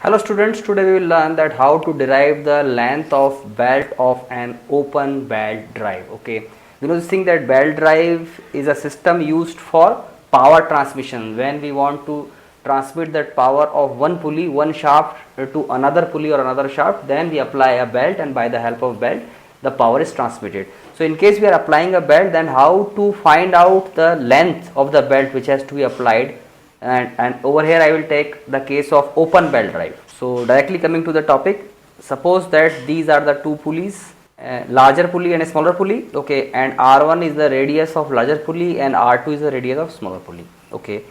Hello students, today we will learn that how to derive the length of belt of an open belt drive. Okay, you know this thing that belt drive is a system used for power transmission. When we want to transmit that power of one pulley, one shaft to another pulley or another shaft, then we apply a belt, and by the help of belt the power is transmitted. So in case we are applying a belt, then how to find out the length of the belt which has to be applied, and over here I will take the case of open belt drive. So directly coming to the topic, suppose that these are the two pulleys, larger pulley and a smaller pulley, okay, and R1 is the radius of larger pulley and R2 is the radius of smaller pulley. Okay,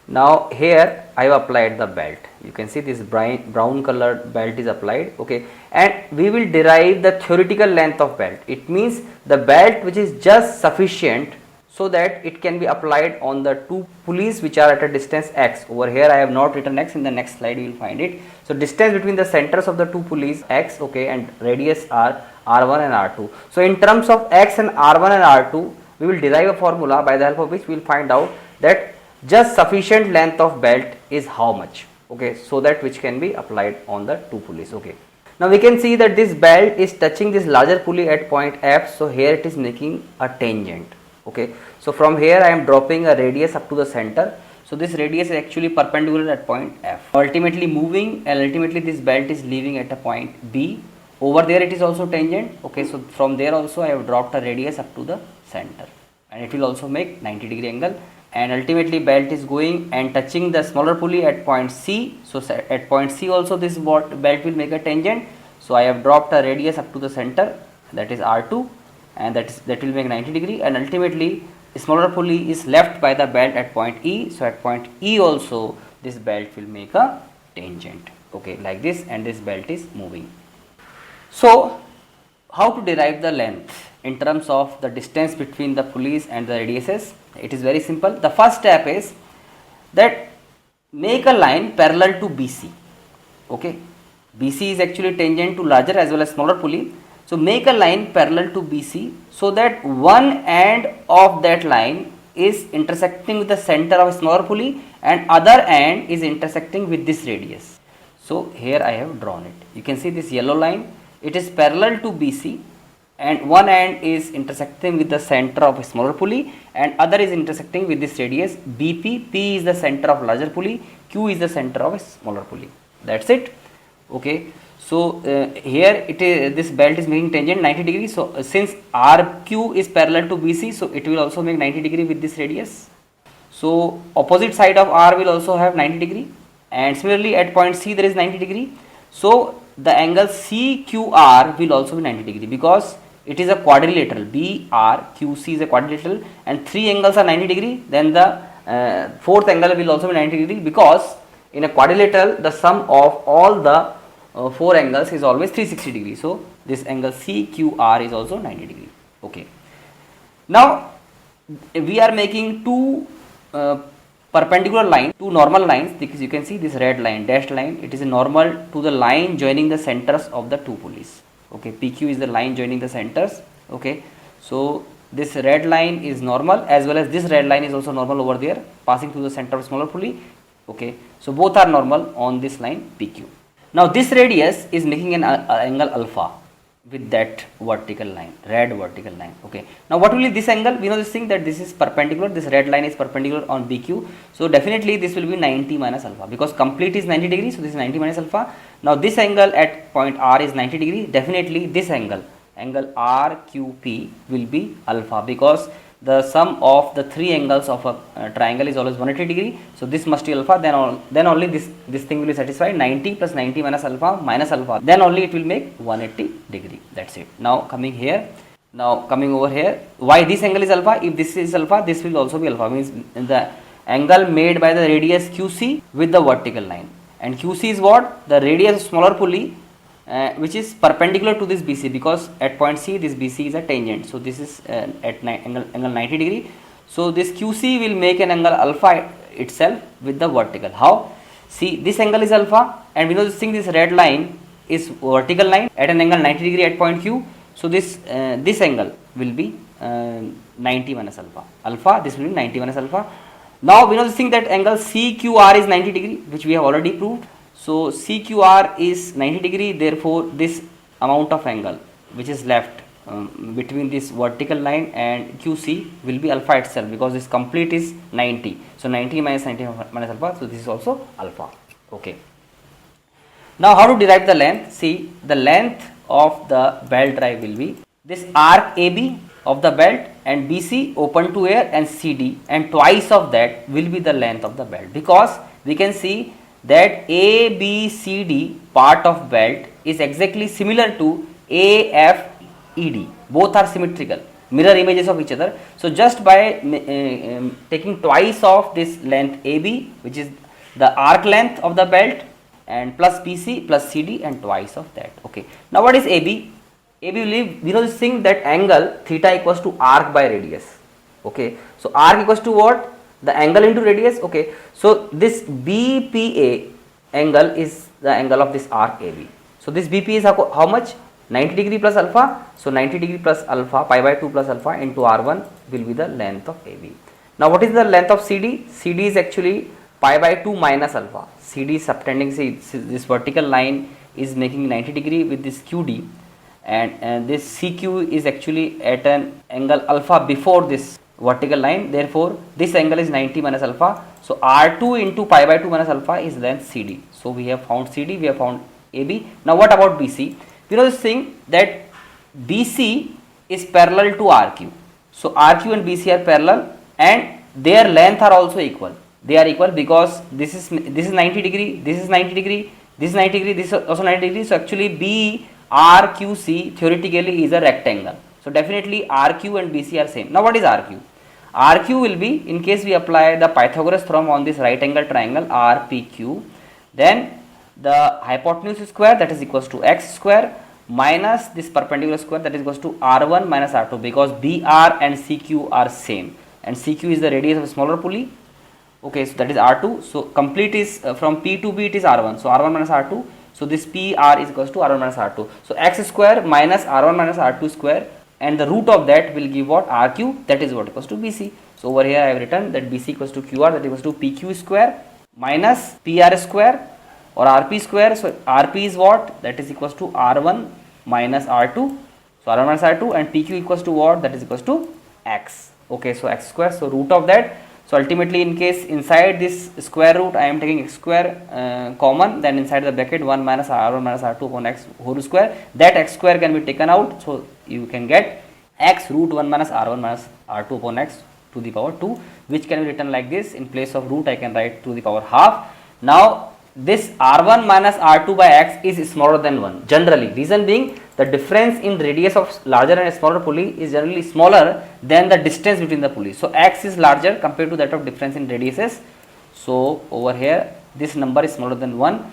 now here I have applied the belt. You can see this brown colored belt is applied. Okay, and we will derive the theoretical length of belt. It means the belt which is just sufficient so that it can be applied on the two pulleys which are at a distance x. Over here I have not written x, in the next slide you will find it. So distance between the centers of the two pulleys x, okay, and radius are r1 and r2. So in terms of x and r1 and r2, we will derive a formula by the help of which we will find out that just sufficient length of belt is how much, okay, so that which can be applied on the two pulleys. Okay, now we can see that this belt is touching this larger pulley at point f, so here it is making a tangent. Okay, so from here I am dropping a radius up to the center, so this radius is actually perpendicular at point f, ultimately moving, and ultimately this belt is leaving at a point b. Over there it is also tangent. Okay, so from there also I have dropped a radius up to the center, and it will also make 90-degree angle, and ultimately belt is going and touching the smaller pulley at point c. So at point c also this belt will make a tangent, so I have dropped a radius up to the center, that is r2, and that will make 90-degree, and ultimately smaller pulley is left by the belt at point E. So at point E also this belt will make a tangent, okay, like this, and this belt is moving. So how to derive the length in terms of the distance between the pulleys and the radiuses? It is very simple. The first step is that make a line parallel to BC. Okay, BC is actually tangent to larger as well as smaller pulley. So make a line parallel to BC so that one end of that line is intersecting with the center of a smaller pulley and other end is intersecting with this radius. So here I have drawn it. You can see this yellow line, it is parallel to BC and one end is intersecting with the center of a smaller pulley and other is intersecting with this radius BP. P is the center of larger pulley, Q is the center of a smaller pulley. That's it. Okay. So here it is, this belt is making tangent 90-degree. So since RQ is parallel to BC, so it will also make 90-degree with this radius. So opposite side of R will also have 90-degree, and similarly at point C there is 90-degree. So the angle CQR will also be 90-degree because it is a quadrilateral. BRQC is a quadrilateral and three angles are 90-degree. Then the fourth angle will also be 90-degree because in a quadrilateral the sum of all the four angles is always 360 degrees. So this angle CQR is also 90 degree. Okay. Now we are making two perpendicular lines, two normal lines, because you can see this red line, dashed line, it is a normal to the line joining the centers of the two pulleys. Okay, PQ is the line joining the centers. Okay, so this red line is normal as well as this red line is also normal over there, passing through the center of smaller pulley. Okay, so both are normal on this line PQ. Now this radius is making an angle alpha with that vertical line, red vertical line. Okay. Now what will be this angle? We know this thing that this is perpendicular, this red line is perpendicular on BQ. So definitely this will be 90 minus alpha because complete is 90 degrees. So this is 90 minus alpha. Now this angle at point R is 90 degree. Definitely this angle RQP will be alpha because the sum of the three angles of a triangle is always 180 degree. So this must be alpha, then only this thing will be satisfied. 90 plus 90 minus alpha, then only it will make 180 degree. That's it. Now coming over here, why this angle is alpha? If this is alpha, this will also be alpha, means the angle made by the radius QC with the vertical line, and QC is what? The radius of smaller pulley which is perpendicular to this BC because at point C this BC is a tangent. So this is at angle 90 degree. So this QC will make an angle alpha itself with the vertical. How? See, this angle is alpha and we know this thing, this red line is vertical line at an angle 90 degree at point Q. So this angle will be 90 minus alpha, this will be 90 minus alpha. Now we know this thing that angle CQR is 90 degree, which we have already proved. So CQR is 90 degree, therefore this amount of angle which is left between this vertical line and QC will be alpha itself, because this complete is 90. So 90 minus 90 minus alpha, so this is also alpha. Okay. Now how to derive the length? See, the length of the belt drive will be this arc AB of the belt and BC open to air and CD, and twice of that will be the length of the belt, because we can see that ABCD part of belt is exactly similar to AFED. Both are symmetrical, mirror images of each other. So just by taking twice of this length AB, which is the arc length of the belt, and plus BC plus CD and twice of that. Okay. Now what is AB? AB, we know this thing that angle theta equals to arc by radius. Okay. So arc equals to what? The angle into radius. Okay. So this BPA angle is the angle of this arc AB. So this BP is how much? 90 degree plus alpha. So 90 degree plus alpha, pi by 2 plus alpha into R1 will be the length of AB. Now what is the length of CD? CD is actually pi by 2 minus alpha. CD is subtending, see this vertical line is making 90 degree with this QD, and this CQ is actually at an angle alpha before this vertical line, therefore this angle is 90 minus alpha. So R2 into pi by 2 minus alpha is then CD. So we have found CD, we have found AB. Now what about BC? We know this thing that BC is parallel to RQ. So RQ and BC are parallel and their length are also equal. They are equal because this is 90 degree, this is 90 degree, this is 90 degree, this is also 90 degree. So actually BRQC theoretically is a rectangle. So definitely RQ and BC are same. Now what is RQ? RQ will be, in case we apply the Pythagoras theorem on this right angle triangle RPQ, then the hypotenuse square, that is equals to x square, minus this perpendicular square, that is equals to R1 minus R2, because BR and CQ are same and CQ is the radius of a smaller pulley. Okay, so that is R2. So complete is from P to B it is R1. So R1 minus R2. So this PR is equals to R1 minus R2. So x square minus R1 minus R2 square, and the root of that will give what? RQ, that is what equals to BC. So over here I have written that BC equals to QR, that equals to PQ square minus PR square or RP square. So RP is what? That is equals to R1 minus R2. So R1 minus R2, and PQ equals to what? That is equals to X. Okay, so X square. So root of that. So ultimately, in case inside this square root I am taking x square common, then inside the bracket 1 minus R1 minus R2 upon x whole square, that x square can be taken out. So you can get x root 1 minus R1 minus R2 upon x to the power 2, which can be written like this. In place of root I can write to the power half. Now this R1 minus R2 by x is smaller than 1 generally. Reason being, the difference in radius of larger and smaller pulley is generally smaller than the distance between the pulleys. So x is larger compared to that of difference in radiuses. So over here this number is smaller than 1.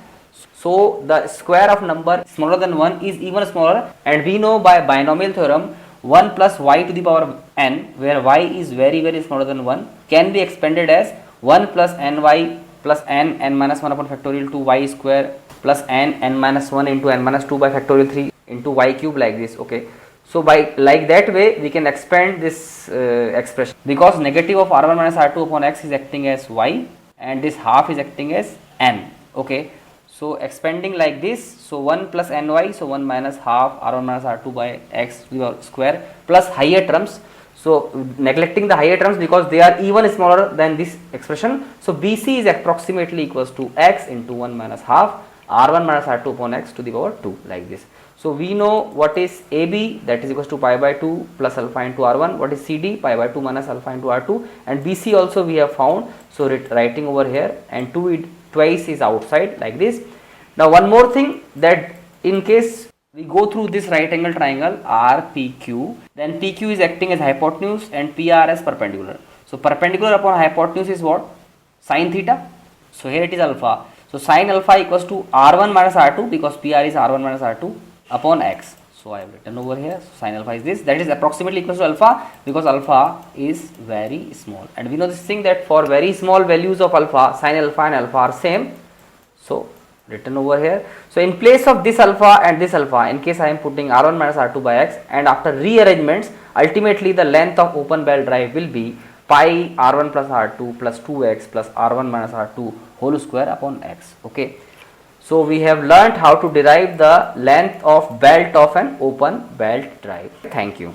So the square of number smaller than 1 is even smaller, and we know by binomial theorem 1 plus y to the power n, where y is very smaller than 1, can be expanded as 1 plus ny plus n minus 1 upon factorial 2 y square plus n minus 1 into n minus 2 by factorial 3 into y cube, like this. Okay, so by like that way we can expand this expression, because negative of R1 minus R2 upon x is acting as y and this half is acting as n. Okay, so expanding like this, so 1 plus ny, so 1 minus half R1 minus R2 by x square plus higher terms. So neglecting the higher terms because they are even smaller than this expression. So BC is approximately equals to x into 1 minus half R1 minus R2 upon x to the power 2, like this. So we know what is AB, that is equals to pi by 2 plus alpha into R1, what is CD, pi by 2 minus alpha into R2, and BC also we have found. So writing over here, and 2 twice is outside, like this. Now one more thing, that in case we go through this right angle triangle RPQ, then PQ is acting as hypotenuse and PR as perpendicular. So perpendicular upon hypotenuse is what? Sin theta. So here it is alpha. So sin alpha equals to R1 minus R2, because PR is R1 minus R2 upon x. So I have written over here, so sin alpha is this, that is approximately equals to alpha, because alpha is very small, and we know this thing that for very small values of alpha, sin alpha and alpha are same. So written over here. So in place of this alpha and this alpha, in case I am putting R1 minus R2 by x, and after rearrangements, ultimately the length of open belt drive will be pi R1 plus R2 plus 2x plus R1 minus R2 whole square upon x. Okay. So we have learnt how to derive the length of belt of an open belt drive. Thank you.